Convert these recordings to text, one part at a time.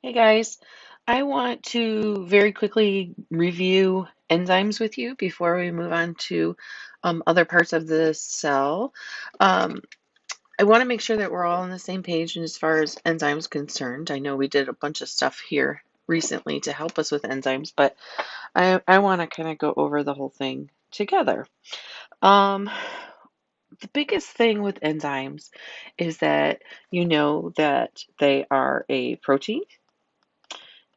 Hey guys, I want to very quickly review enzymes with you before we move on to other parts of the cell. Um, I want to make sure that we're all on the same page as far as enzymes concerned. I know we did a bunch of stuff here recently to help us with enzymes, but I want to kind of go over the whole thing together. Um, the biggest thing with enzymes is that you know that they are a protein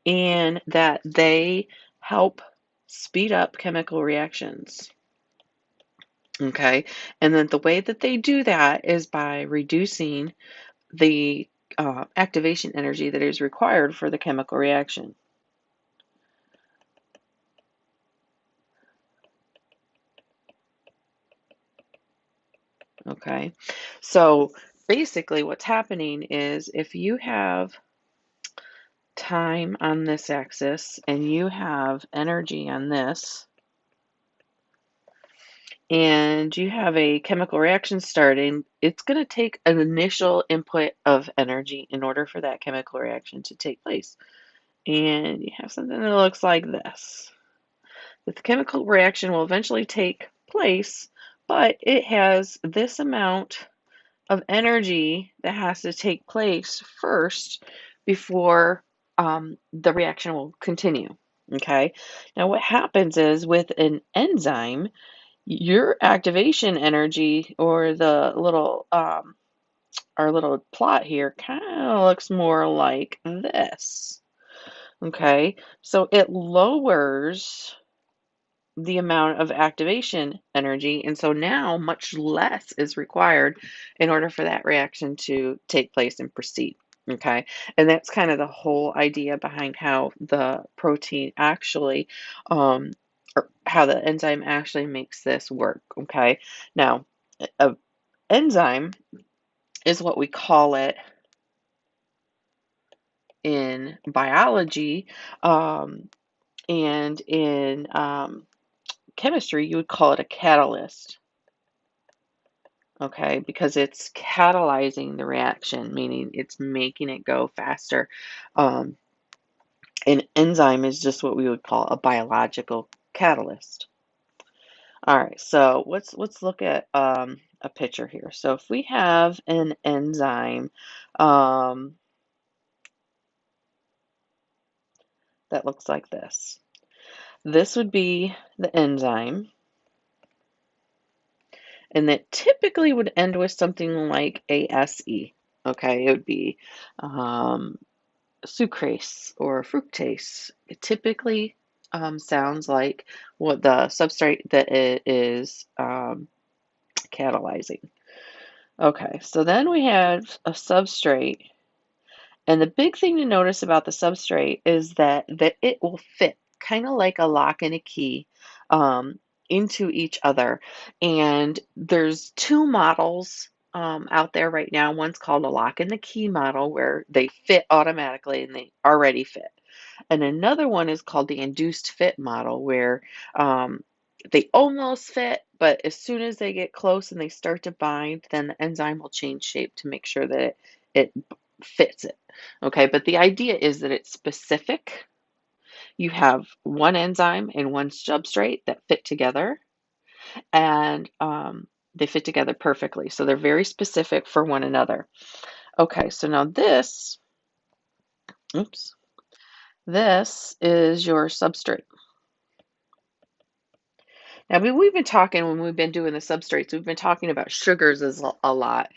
and that they help speed up chemical reactions. Okay, and then the way that they do that is by reducing the activation energy that is required for the chemical reaction. Okay, so basically, what's happening is if you have time on this axis and you have energy on this, and you have a chemical reaction starting, it's going to take an initial input of energy in order for that chemical reaction to take place. And you have something that looks like this. The chemical reaction will eventually take place, but it has this amount of energy that has to take place first before the reaction will continue. Okay, now what happens is with an enzyme, your activation energy or the little our little plot here kind of looks more like this. Okay, so it lowers the amount of activation energy, and so now much less is required in order for that reaction to take place and proceed. Okay, and that's kind of the whole idea behind how the protein actually, or how the enzyme actually makes this work. Okay, now a enzyme is what we call it in biology, um, and in chemistry, you would call it a catalyst. Okay, because it's catalyzing the reaction, meaning it's making it go faster. Um, an enzyme is just what we would call a biological catalyst. All right, so let's look at a picture here. So if we have an enzyme um, that looks like this, this would be the enzyme, and that typically would end with something like ASE. Okay, it would be um, sucrase or fructase. It typically sounds like what the substrate that it is catalyzing. Okay, so then we have a substrate, and the big thing to notice about the substrate is that it will fit kind of like a lock and a key into each other. And there's two models out there right now. One's called a lock and the key model, where they fit automatically and they already fit. And another one is called the induced fit model, where um, they almost fit, but as soon as they get close and they start to bind, then the enzyme will change shape to make sure that it fits it. Okay, but the idea is that it's specific. You have one enzyme and one substrate that fit together, and they fit together perfectly. So they're very specific for one another. Okay, so now oops, this is your substrate. Now, we've been talking when we've been doing the substrates, we've been talking about sugars as a lot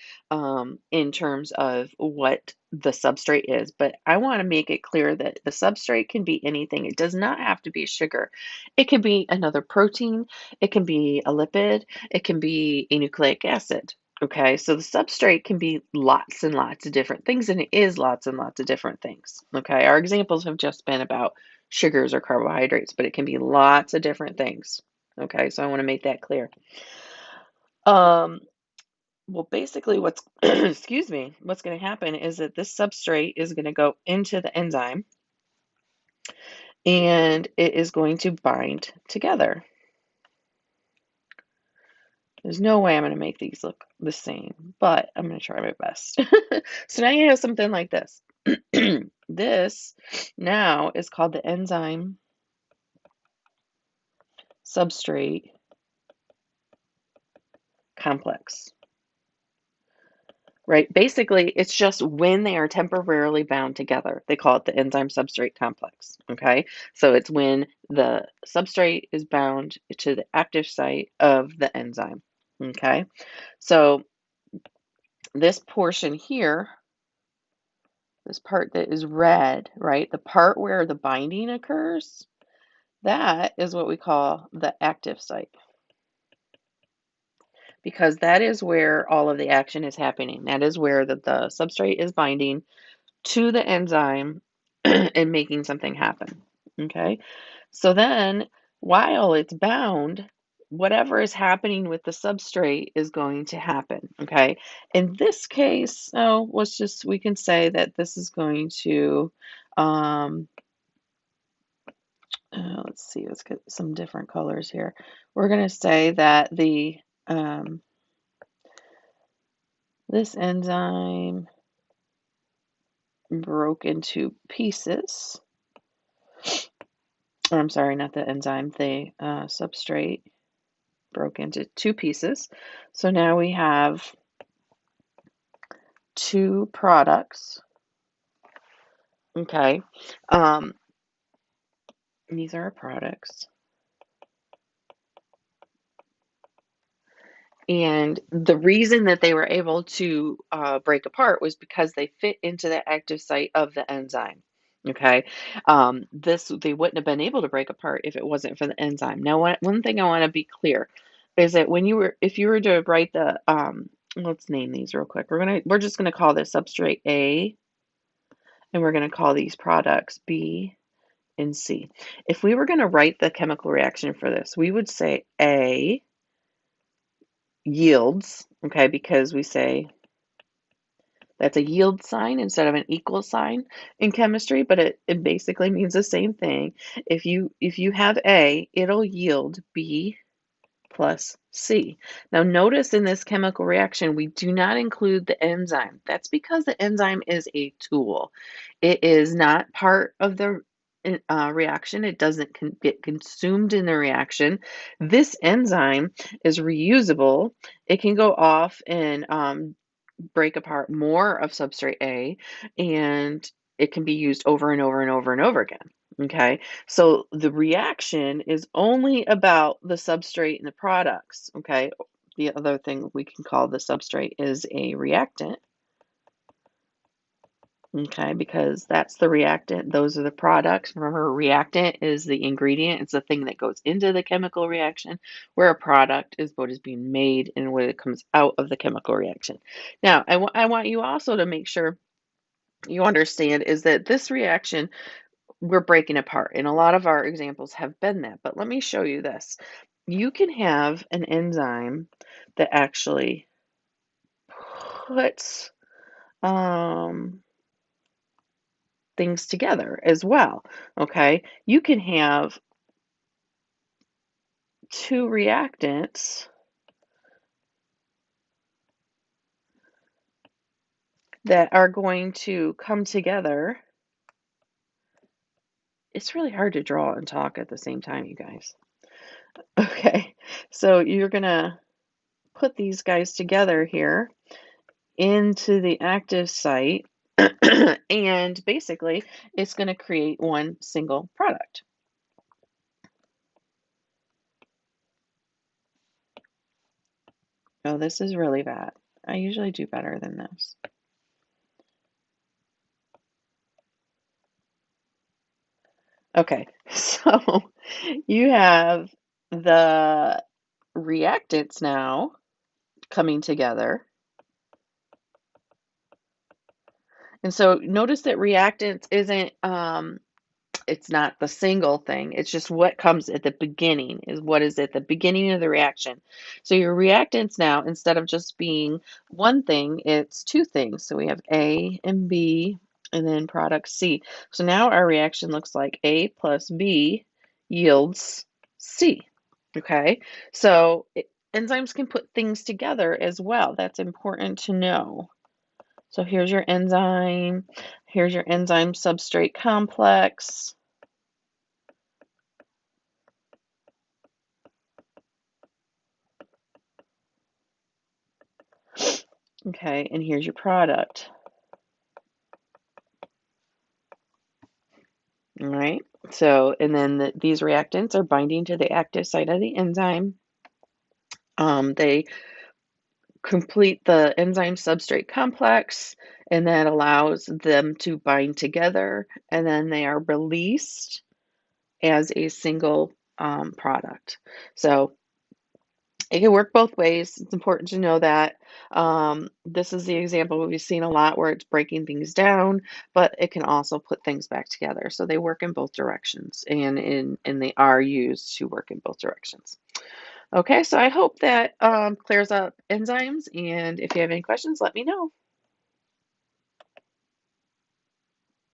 in terms of what the substrate is. But I want to make it clear that the substrate can be anything. It does not have to be sugar. It can be another protein, it can be a lipid, it can be a nucleic acid. Okay, so the substrate can be lots and lots of different things, and it is lots and lots of different things. Okay, our examples have just been about sugars or carbohydrates, but it can be lots of different things. Okay, so I want to make that clear. Um, well, basically, what's excuse me, what's going to happen is that this substrate is going to go into the enzyme and it is going to bind together. There's no way I'm going to make these look the same, but I'm going to try my best. So now you have something like this. This now is called the enzyme substrate complex, right? Basically, it's just when they are temporarily bound together. They call it the enzyme substrate complex, okay? So it's when the substrate is bound to the active site of the enzyme, okay? So this portion here, this part that is red, right? The part where the binding occurs, that is what we call the active site because that is where all of the action is happening. That is where the substrate is binding to the enzyme and making something happen. Okay. So then while it's bound, whatever is happening with the substrate is going to happen. Okay. In this case, oh, we can say that this is going to, um, let's see, let's get some different colors here. We're going to say that um, this enzyme broke into pieces. Or I'm sorry, not the enzyme, the substrate broke into two pieces. So now we have two products. Okay. Um, these are our products. And the reason that they were able to break apart was because they fit into the active site of the enzyme. Okay, this they wouldn't have been able to break apart if it wasn't for the enzyme. Now, one thing I want to be clear is that if you were to write let's name these real quick. We're just gonna call this substrate A, and we're gonna call these products B and C. If we were gonna write the chemical reaction for this, we would say A yields, okay, because we say that's a yield sign instead of an equal sign in chemistry, but it basically means the same thing. If you have A, it'll yield B plus C. Now notice in this chemical reaction, we do not include the enzyme. That's because the enzyme is a tool. It is not part of the reaction. It doesn't get consumed in the reaction. This enzyme is reusable. It can go off and break apart more of substrate A, and it can be used over and over and over and over again. Okay, so the reaction is only about the substrate and the products. Okay, the other thing we can call the substrate is a reactant. Okay, because that's the reactant, those are the products. Remember, a reactant is the ingredient, it's the thing that goes into the chemical reaction, where a product is what is being made and what it comes out of the chemical reaction. Now, I want you also to make sure you understand is that this reaction we're breaking apart, and a lot of our examples have been that. But let me show you this. You can have an enzyme that actually puts um, things together as well. Okay, you can have two reactants that are going to come together. It's really hard to draw and talk at the same time, you guys. Okay, so you're gonna put these guys together here into the active site, and basically it's going to create one single product. Oh, this is really bad. I usually do better than this. Okay, so you have the reactants now coming together. And so notice that reactants isn't it's not the single thing. It's just what comes at the beginning is what is at the beginning of the reaction. So your reactants now, instead of just being one thing, it's two things. So we have A and B and then product C. So now our reaction looks like A plus B yields C. Okay, so enzymes can put things together as well. That's important to know. So here's your enzyme. Here's your enzyme substrate complex. Okay, and here's your product. All right. So, and then these reactants are binding to the active site of the enzyme. They complete the enzyme substrate complex, and that allows them to bind together, and then they are released as a single product. So it can work both ways. It's important to know that. This is the example we've seen a lot where it's breaking things down, but it can also put things back together. So they work in both directions, and they are used to work in both directions. Okay, so I hope that clears up enzymes. And if you have any questions, let me know.